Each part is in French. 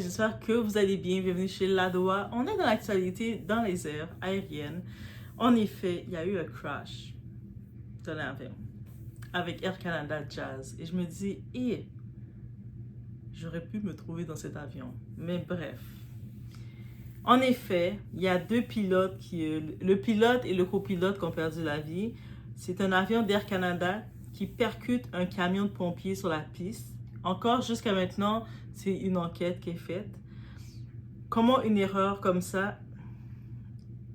J'espère que vous allez bien. Bienvenue chez Ladoa. On est dans l'actualité dans les airs aériennes. En effet, il y a eu un crash d'un avion avec Air Canada Jazz. Et je me dis, j'aurais pu me trouver dans cet avion. Mais bref. En effet, il y a deux pilotes, le pilote et le copilote qui ont perdu la vie. C'est un avion d'Air Canada qui percute un camion de pompiers sur la piste. Encore jusqu'à maintenant, c'est une enquête qui est faite. Comment une erreur comme ça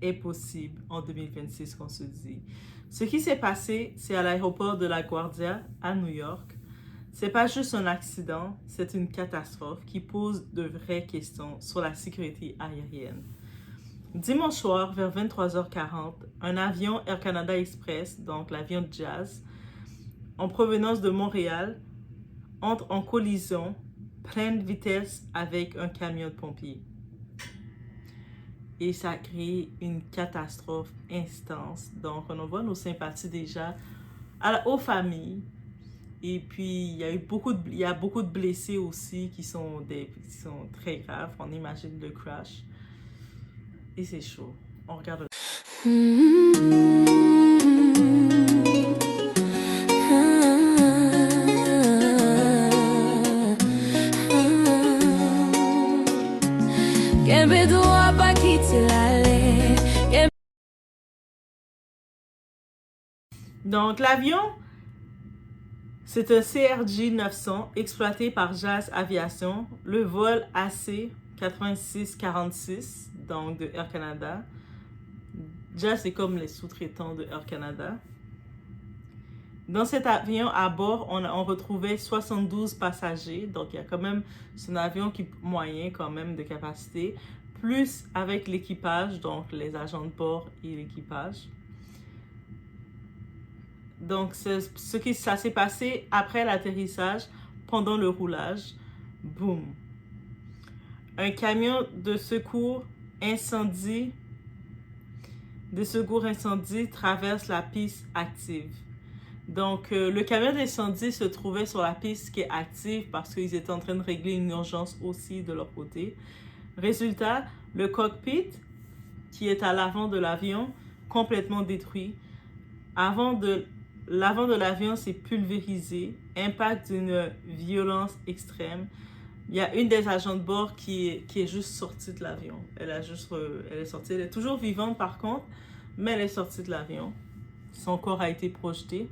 est possible en 2026 qu'on se dit? Ce qui s'est passé, c'est à l'aéroport de LaGuardia à New York. C'est pas juste un accident, c'est une catastrophe qui pose de vraies questions sur la sécurité aérienne. Dimanche soir, vers 23h40, un avion Air Canada Express, donc l'avion Jazz, en provenance de Montréal, entre en collision pleine vitesse avec un camion de pompiers. Et ça a créé une catastrophe intense. Donc, on envoie nos sympathies déjà aux familles. Et puis, il y a beaucoup de blessés aussi qui sont très graves. On imagine le crash. Et c'est chaud. On regarde. Donc, l'avion, c'est un CRJ 900 exploité par Jazz Aviation, le vol AC 8646, donc de Air Canada. Jazz, c'est comme les sous-traitants de Air Canada. Dans cet avion, à bord, on retrouvait 72 passagers. Donc, il y a quand même, c'est un avion qui est moyen quand même de capacité, plus avec l'équipage, donc les agents de bord et l'équipage. Donc, ça s'est passé après l'atterrissage, pendant le roulage. Boum! Un camion de secours incendie traverse la piste active. Donc, le camion d'incendie se trouvait sur la piste qui est active parce qu'ils étaient en train de régler une urgence aussi de leur côté. Résultat, le cockpit qui est à l'avant de l'avion, complètement détruit. L'avant de l'avion s'est pulvérisé, impact d'une violence extrême. Il y a une des agents de bord qui est juste sortie de l'avion. Elle est sortie. Elle est toujours vivante par contre, mais elle est sortie de l'avion. Son corps a été projeté.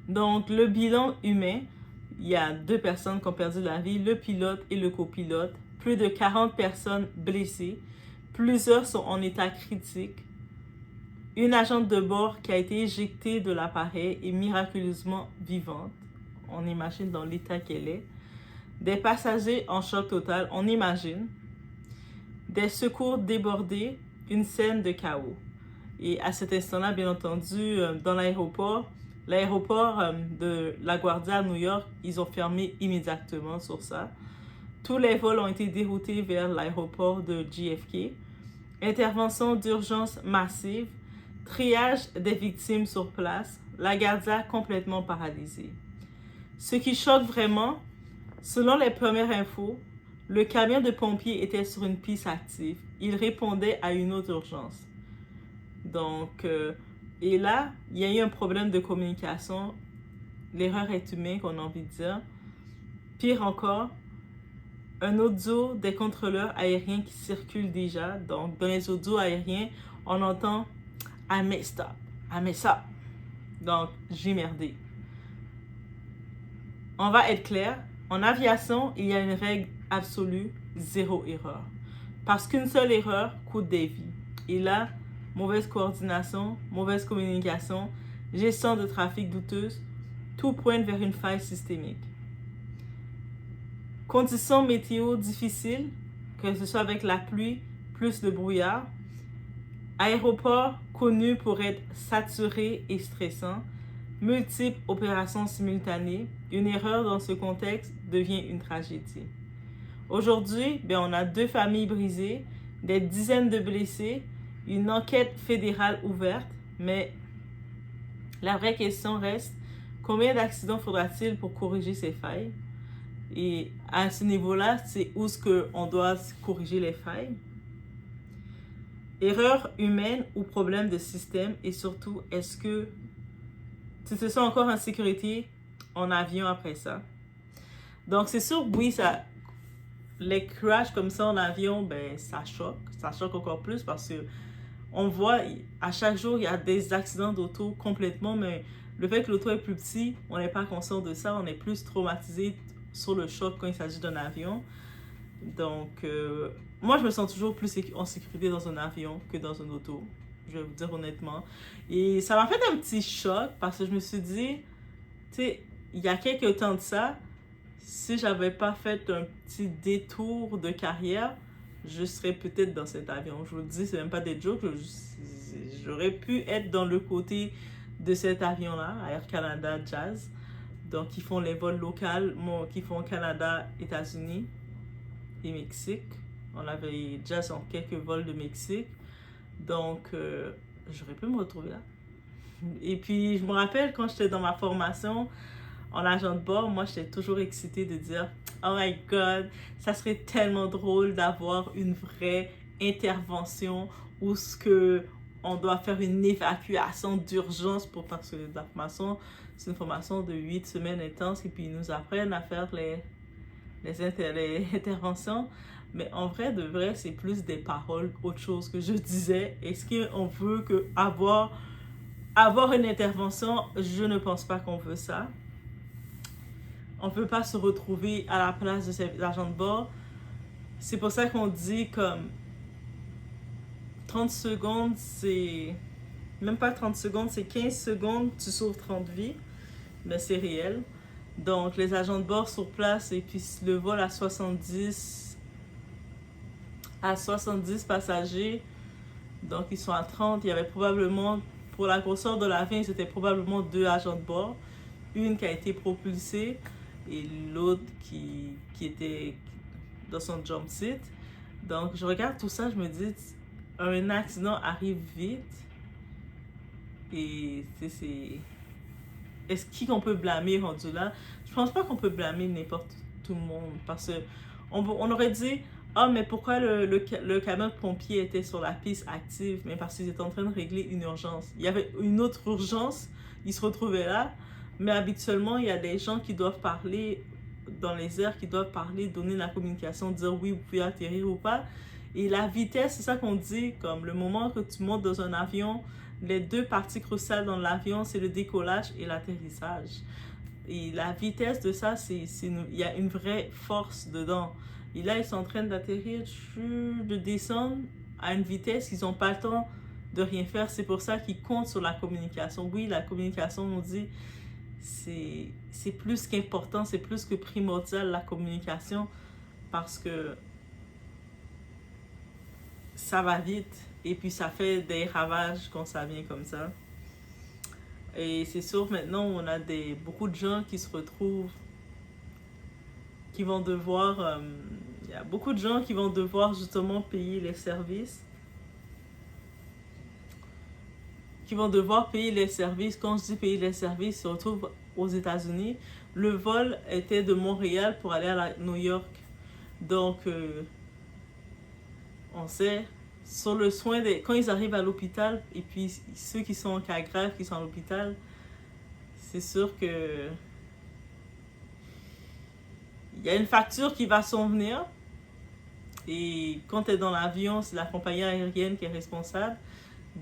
Donc, le bilan humain, il y a 2 personnes qui ont perdu la vie, le pilote et le copilote. Plus de 40 personnes blessées. Plusieurs sont en état critique. Une agente de bord qui a été éjectée de l'appareil est miraculeusement vivante. On imagine dans l'état qu'elle est. Des passagers en choc total, on imagine. Des secours débordés, une scène de chaos. Et à cet instant-là, bien entendu, dans l'aéroport de LaGuardia à New York, ils ont fermé immédiatement sur ça. Tous les vols ont été déroutés vers l'aéroport de JFK. Intervention d'urgence massive, triage des victimes sur place, LaGuardia complètement paralysée. Ce qui choque vraiment, selon les premières infos, le camion de pompiers était sur une piste active. Il répondait à une autre urgence. Donc, et là, il y a eu un problème de communication. L'erreur est humaine, qu'on a envie de dire. Pire encore, un audio des contrôleurs aériens qui circule déjà. Donc, dans les audios aériens, on entend « I messed up, I messed up ». Donc, j'ai merdé. On va être clair, en aviation, il y a une règle absolue, 0 erreur. Parce qu'une seule erreur coûte des vies. Et là, mauvaise coordination, mauvaise communication, gestion de trafic douteuse, tout pointe vers une faille systémique. Conditions météo difficiles, que ce soit avec la pluie, plus le brouillard. Aéroport connu pour être saturé et stressant. Multiples opérations simultanées. Une erreur dans ce contexte devient une tragédie. Aujourd'hui, on a 2 familles brisées, des dizaines de blessés, une enquête fédérale ouverte, mais la vraie question reste, combien d'accidents faudra-t-il pour corriger ces failles? Et à ce niveau-là, c'est où ce qu'on doit corriger les failles. Erreur humaine ou problème de système. Et surtout, est-ce que tu te sens encore en sécurité en avion après ça? Donc, c'est sûr, oui, ça, les crashs comme ça en avion, ben, ça choque encore plus parce que on voit à chaque jour, il y a des accidents d'auto complètement, mais le fait que l'auto est plus petit, on n'est pas conscient de ça, on est plus traumatisé sur le choc quand il s'agit d'un avion. Donc, moi, je me sens toujours plus en sécurité dans un avion que dans une auto, je vais vous dire honnêtement. Et ça m'a fait un petit choc parce que je me suis dit, tu sais, il y a quelques temps de ça, si j'avais pas fait un petit détour de carrière, je serais peut-être dans cet avion. Je vous le dis, c'est même pas des jokes. J'aurais pu être dans le côté de cet avion-là, Air Canada Jazz. Donc, ils font les vols locaux, qui font Canada, États-Unis et Mexique. On avait Jazz en quelques vols de Mexique. Donc, j'aurais pu me retrouver là. Et puis, je me rappelle quand j'étais dans ma formation en agent de bord, moi, j'étais toujours excitée de dire « Oh my God, ça serait tellement drôle d'avoir une vraie intervention où ce que on doit faire une évacuation d'urgence pour parce que la formation, c'est une formation de 8 semaines intenses et puis ils nous apprennent à faire les interventions. Mais en vrai, de vrai, c'est plus des paroles, autre chose que je disais. Est-ce qu'on veut avoir une intervention? Je ne pense pas qu'on veut ça. On ne peut pas se retrouver à la place de ces agents de bord. C'est pour ça qu'on dit comme 30 secondes, c'est... Même pas 30 secondes, c'est 15 secondes, tu sauves 30 vies. Mais c'est réel. Donc, les agents de bord sur place et puis le vol à 70 passagers. Donc, ils sont à 30. Il y avait probablement, pour la grosseur de l'avion, c'était probablement 2 agents de bord. Une qui a été propulsée et l'autre qui était dans son jump seat. Donc, je regarde tout ça, je me dis, un accident arrive vite. Et c'est... Est-ce qu'on peut blâmer rendu là? Je pense pas qu'on peut blâmer n'importe tout le monde. Parce que on aurait dit, ah, mais pourquoi le camion de pompier était sur la piste active? Mais parce qu'ils étaient en train de régler une urgence. Il y avait une autre urgence, ils se retrouvaient là. Mais habituellement, il y a des gens qui doivent parler dans les airs, qui doivent parler, donner la communication, dire oui, vous pouvez atterrir ou pas. Et la vitesse, c'est ça qu'on dit, comme le moment que tu montes dans un avion, les 2 parties cruciales dans l'avion, c'est le décollage et l'atterrissage. Et la vitesse de ça, il y a une vraie force dedans. Et là, ils sont en train d'atterrir, de descendre à une vitesse, ils n'ont pas le temps de rien faire. C'est pour ça qu'ils comptent sur la communication. Oui, la communication, on dit, c'est plus qu'important, c'est plus que primordial, la communication, parce que ça va vite et puis ça fait des ravages quand ça vient comme ça. Et c'est sûr, maintenant, on a beaucoup de gens qui se retrouvent, qui vont devoir... il y a beaucoup de gens qui vont devoir justement payer les services. Qui vont devoir payer les services. Quand je dis payer les services, ils se retrouvent aux États-Unis. Le vol était de Montréal pour aller à New York. Donc, on sait, sur le soin quand ils arrivent à l'hôpital, et puis ceux qui sont en cas grave, qui sont à l'hôpital, c'est sûr que il y a une facture qui va s'en venir. Et quand tu es dans l'avion, c'est la compagnie aérienne qui est responsable.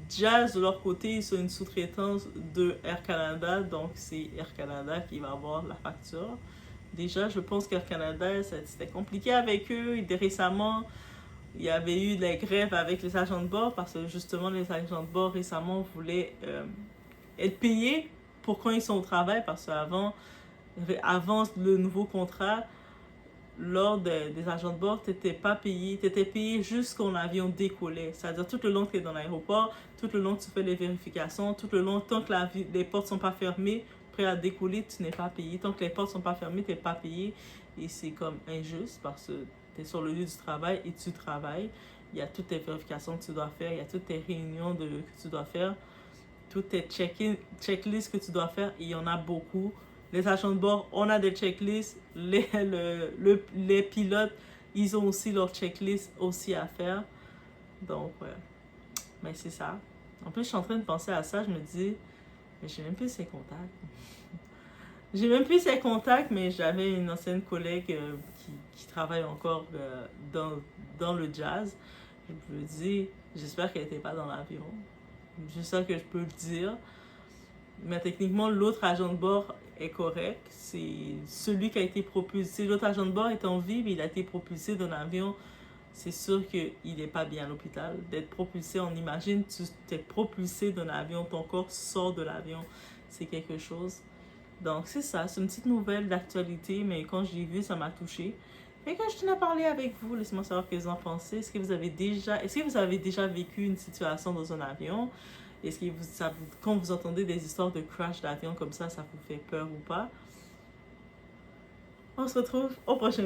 Jazz, de leur côté, ils sont une sous-traitance de Air Canada, donc c'est Air Canada qui va avoir la facture. Déjà, je pense qu'Air Canada, c'était compliqué avec eux. Récemment, il y avait eu des grèves avec les agents de bord parce que justement, les agents de bord récemment voulaient être payés pour quand ils sont au travail parce qu'avant le nouveau contrat, lors des agents de bord, tu n'étais pas payé. Tu étais payé juste quand l'avion décollait. C'est-à-dire tout le long que tu es dans l'aéroport, tout le long que tu fais les vérifications, tout le long, tant que les portes ne sont pas fermées, prêt à décoller, tu n'es pas payé. Tant que les portes ne sont pas fermées, tu n'es pas payé. Et c'est comme injuste parce que tu es sur le lieu du travail et tu travailles. Il y a toutes tes vérifications que tu dois faire, il y a toutes tes réunions que tu dois faire, toutes tes checklists que tu dois faire. Et il y en a beaucoup. Les agents de bord, on a des checklists. Les pilotes, ils ont aussi leur checklist aussi à faire. Donc, ouais. Mais c'est ça. En plus, je suis en train de penser à ça. Je me dis, mais j'ai même plus ses contacts. J'ai même plus ses contacts, mais j'avais une ancienne collègue qui travaille encore dans le jazz. Je me dis, j'espère qu'elle n'était pas dans l'avion. C'est ça que je peux le dire. Mais techniquement, l'autre agent de bord est correct. C'est celui qui a été propulsé. L'autre agent de bord est en vie, mais il a été propulsé d'un avion. C'est sûr qu'il n'est pas bien à l'hôpital. D'être propulsé, on imagine, tu t'es propulsé d'un avion, ton corps sort de l'avion. C'est quelque chose. Donc, c'est ça. C'est une petite nouvelle d'actualité, mais quand je l'ai vu, ça m'a touchée. Et quand je tenais à parler avec vous, laissez-moi savoir ce que vous en pensez. Est-ce que vous avez déjà vécu une situation dans un avion? Est-ce que quand vous entendez des histoires de crash d'avion comme ça vous fait peur ou pas? On se retrouve au prochain.